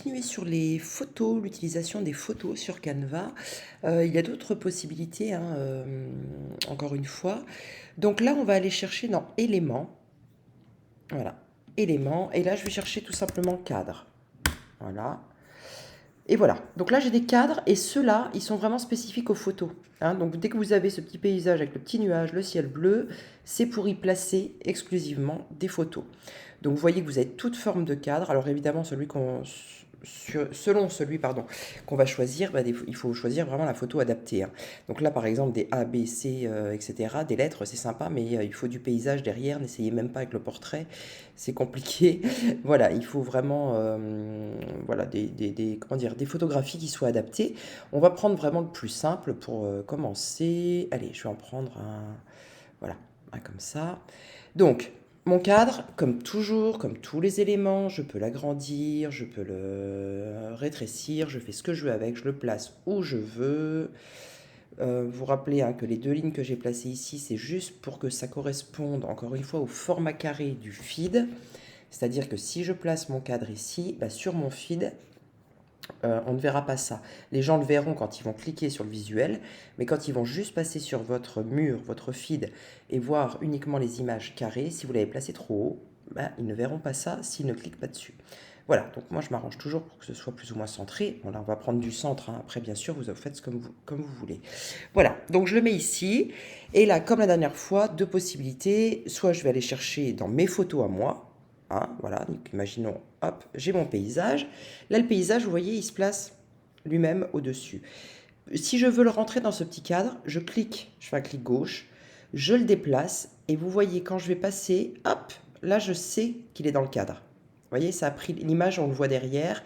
continuer sur les photos, l'utilisation des photos sur Canva. Il y a d'autres possibilités, hein, encore une fois. Donc là, on va aller chercher dans éléments. Voilà, éléments. Et là, je vais chercher tout simplement cadre. Voilà. Et voilà. Donc là, j'ai des cadres et ceux-là, ils sont vraiment spécifiques aux photos, hein. Donc dès que vous avez ce petit paysage avec le petit nuage, le ciel bleu, c'est pour y placer exclusivement des photos. Donc vous voyez que vous avez toute forme de cadre. Alors évidemment, selon celui pardon, qu'on va choisir, bah, il faut choisir vraiment la photo adaptée, hein. Donc là, par exemple, des A, B, C, etc., des lettres, c'est sympa, mais il faut du paysage derrière. N'essayez même pas avec le portrait, c'est compliqué. Voilà, il faut vraiment voilà, comment dire, des photographies qui soient adaptées. On va prendre vraiment le plus simple pour commencer. Allez, je vais en prendre un, voilà, un comme ça. Donc, mon cadre, comme toujours, comme tous les éléments, je peux l'agrandir, je peux le rétrécir, je fais ce que je veux avec, je le place où je veux. Vous rappelez, hein, que les deux lignes que j'ai placées ici, c'est juste pour que ça corresponde, encore une fois, au format carré du feed. C'est-à-dire que si je place mon cadre ici, bah, sur mon feed, on ne verra pas ça. Les gens le verront quand ils vont cliquer sur le visuel, mais quand ils vont juste passer sur votre mur, votre feed, et voir uniquement les images carrées, si vous l'avez placé trop haut, bah, ils ne verront pas ça s'ils ne cliquent pas dessus. Voilà, donc moi je m'arrange toujours pour que ce soit plus ou moins centré. Bon là on va prendre du centre, hein. Après bien sûr vous faites comme vous voulez. Voilà, donc je le mets ici, et là comme la dernière fois, deux possibilités, soit je vais aller chercher dans mes photos à moi, hein, voilà, donc imaginons, hop, j'ai mon paysage. Là, le paysage, vous voyez, il se place lui-même au-dessus. Si je veux le rentrer dans ce petit cadre, je clique, je fais un clic gauche, je le déplace, et vous voyez, quand je vais passer, hop, là, je sais qu'il est dans le cadre. Vous voyez, ça a pris l'image, on le voit derrière.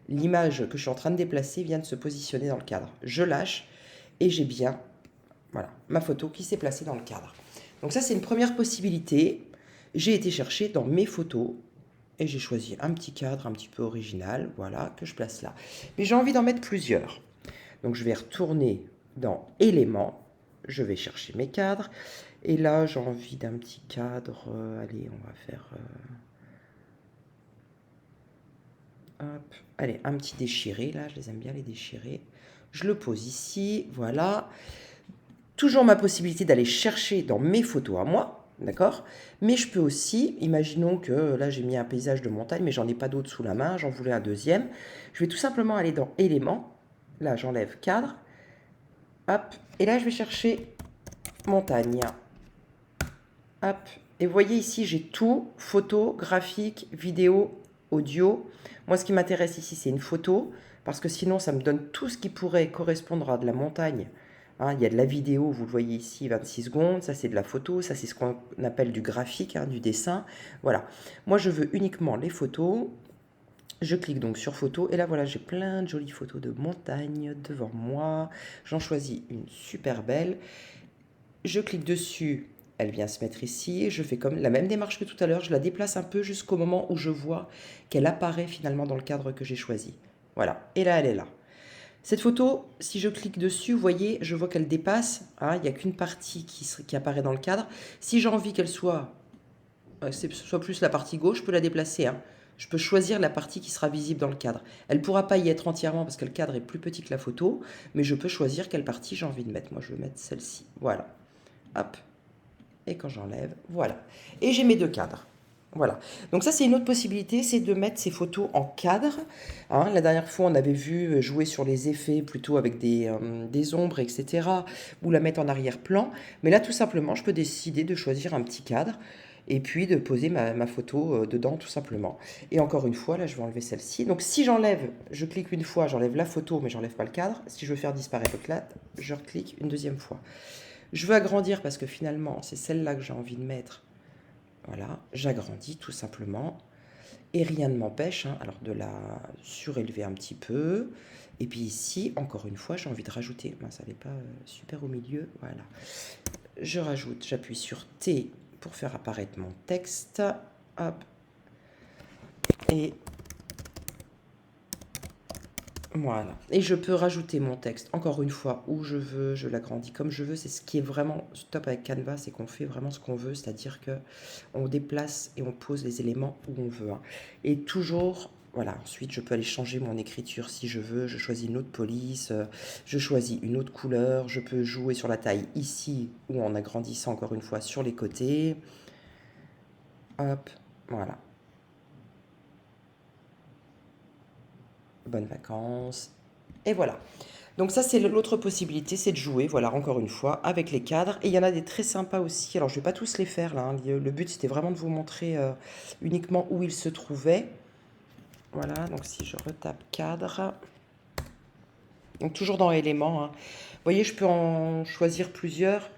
L'image que je suis en train de déplacer vient de se positionner dans le cadre. Je lâche, et j'ai bien, voilà, ma photo qui s'est placée dans le cadre. Donc ça, c'est une première possibilité. J'ai été chercher dans mes photos et j'ai choisi un petit cadre un petit peu original, voilà, que je place là. Mais j'ai envie d'en mettre plusieurs. Donc je vais retourner dans éléments, je vais chercher mes cadres. Et là, j'ai envie d'un petit cadre. Allez, on va faire... hop, allez, un petit déchiré, là, je les aime bien les déchirés. Je le pose ici, voilà. Toujours ma possibilité d'aller chercher dans mes photos à moi, d'accord? Mais je peux aussi, imaginons que là j'ai mis un paysage de montagne, mais j'en ai pas d'autre sous la main, j'en voulais un deuxième. Je vais tout simplement aller dans éléments, là j'enlève cadre, hop, et là je vais chercher montagne, hop. Et vous voyez ici j'ai tout, photo, graphique, vidéo, audio. Moi ce qui m'intéresse ici c'est une photo, parce que sinon ça me donne tout ce qui pourrait correspondre à de la montagne. Hein, il y a de la vidéo, vous le voyez ici, 26 secondes, ça c'est de la photo, ça c'est ce qu'on appelle du graphique, hein, du dessin. Voilà, moi je veux uniquement les photos, je clique donc sur photo, et là voilà, j'ai plein de jolies photos de montagne devant moi, j'en choisis une super belle, je clique dessus, elle vient se mettre ici, je fais comme la même démarche que tout à l'heure, je la déplace un peu jusqu'au moment où je vois qu'elle apparaît finalement dans le cadre que j'ai choisi. Voilà, et là elle est là. Cette photo, si je clique dessus, vous voyez, je vois qu'elle dépasse, hein, il n'y a qu'une partie qui apparaît dans le cadre. Si j'ai envie qu'elle soit, soit plus la partie gauche, je peux la déplacer, hein. Je peux choisir la partie qui sera visible dans le cadre. Elle ne pourra pas y être entièrement parce que le cadre est plus petit que la photo, mais je peux choisir quelle partie j'ai envie de mettre. Moi, je vais mettre celle-ci. Voilà. Hop. Et quand j'enlève, voilà. Et j'ai mes deux cadres. Voilà. Donc ça, c'est une autre possibilité, c'est de mettre ces photos en cadre. Hein, la dernière fois, on avait vu jouer sur les effets plutôt avec des ombres, etc. Ou la mettre en arrière-plan. Mais là, tout simplement, je peux décider de choisir un petit cadre et puis de poser ma photo dedans, tout simplement. Et encore une fois, là, je vais enlever celle-ci. Donc si j'enlève, je clique une fois, j'enlève la photo, mais j'enlève pas le cadre. Si je veux faire disparaître le cadre, je reclique une deuxième fois. Je veux agrandir parce que finalement, c'est celle-là que j'ai envie de mettre. Voilà, j'agrandis tout simplement. Et rien ne m'empêche, hein, alors de la surélever un petit peu. Et puis ici, encore une fois, j'ai envie de rajouter. Ça n'est pas super au milieu. Voilà. Je rajoute, j'appuie sur T pour faire apparaître mon texte. Hop. Et voilà. Et je peux rajouter mon texte, encore une fois, où je veux, je l'agrandis comme je veux. C'est ce qui est vraiment top avec Canva, c'est qu'on fait vraiment ce qu'on veut, c'est-à-dire que on déplace et on pose les éléments où on veut, hein. Et toujours, Voilà, ensuite je peux aller changer mon écriture si je veux, je choisis une autre police, je choisis une autre couleur, je peux jouer sur la taille ici ou en agrandissant encore une fois sur les côtés. Hop, voilà. Bonnes vacances. Et voilà. Donc ça, c'est l'autre possibilité, c'est de jouer, voilà, encore une fois, avec les cadres. Et il y en a des très sympas aussi. Alors, je ne vais pas tous les faire, là, hein. Le but, c'était vraiment de vous montrer uniquement où ils se trouvaient. Voilà, donc si je retape cadre. Donc, toujours dans éléments, hein. Vous voyez, je peux en choisir plusieurs.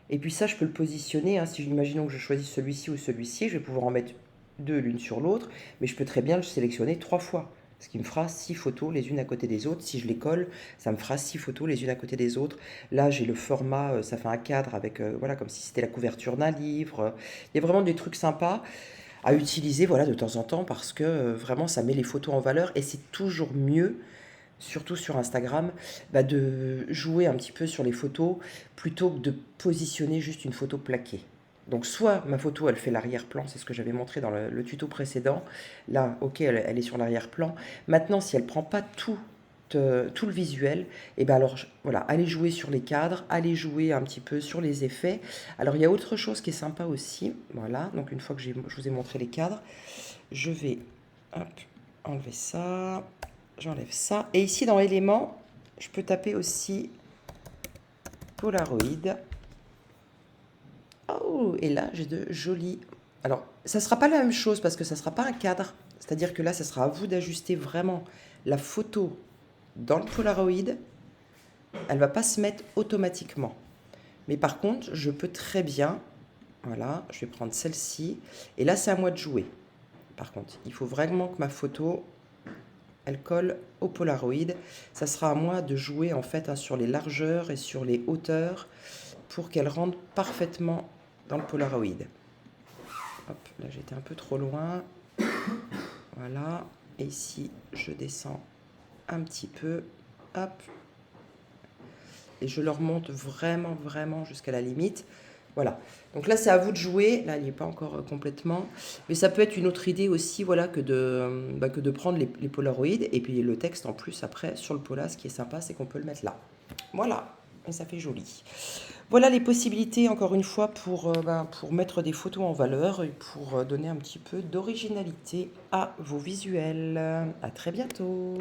Et puis ça, je peux le positionner, hein. Si imaginons que je choisis celui-ci ou celui-ci, je vais pouvoir en mettre deux l'une sur l'autre. Mais je peux très bien le sélectionner 3 fois. Ce qui me fera 6 photos les unes à côté des autres. Si je les colle, ça me fera 6 photos les unes à côté des autres. Là, j'ai le format, ça fait un cadre avec, voilà, comme si c'était la couverture d'un livre. Il y a vraiment des trucs sympas à utiliser, voilà, de temps en temps, parce que vraiment, ça met les photos en valeur. Et c'est toujours mieux, surtout sur Instagram, bah, de jouer un petit peu sur les photos plutôt que de positionner juste une photo plaquée. Donc soit ma photo, elle fait l'arrière-plan, c'est ce que j'avais montré dans le tuto précédent. Là, ok, elle est sur l'arrière-plan. Maintenant, si elle prend pas tout le visuel, et ben alors voilà, allez jouer sur les cadres, allez jouer un petit peu sur les effets. Alors il y a autre chose qui est sympa aussi. Voilà, donc une fois que je vous ai montré les cadres, je vais hop, enlever ça, j'enlève ça. Et ici dans éléments, je peux taper aussi Polaroid. Oh, et là, j'ai de jolis. Alors, ça ne sera pas la même chose parce que ça ne sera pas un cadre. C'est-à-dire que là, ça sera à vous d'ajuster vraiment la photo dans le Polaroid. Elle ne va pas se mettre automatiquement. Mais par contre, je peux très bien, voilà, je vais prendre celle-ci. Et là, c'est à moi de jouer. Par contre, il faut vraiment que ma photo, elle colle au Polaroid. Ça sera à moi de jouer en fait, hein, sur les largeurs et sur les hauteurs pour qu'elle rentre parfaitement dans le Polaroid. Hop, là j'étais un peu trop loin. Voilà. Et ici, je descends un petit peu. Hop. Et je le remonte vraiment, vraiment jusqu'à la limite. Voilà. Donc là, c'est à vous de jouer. Là, il n'est pas encore complètement. Mais ça peut être une autre idée aussi, voilà, que de prendre les Polaroids. Et puis le texte en plus, après, sur le Pola, ce qui est sympa, c'est qu'on peut le mettre là. Voilà. Et ça fait joli. Voilà les possibilités, encore une fois, pour mettre des photos en valeur et pour donner un petit peu d'originalité à vos visuels. À très bientôt.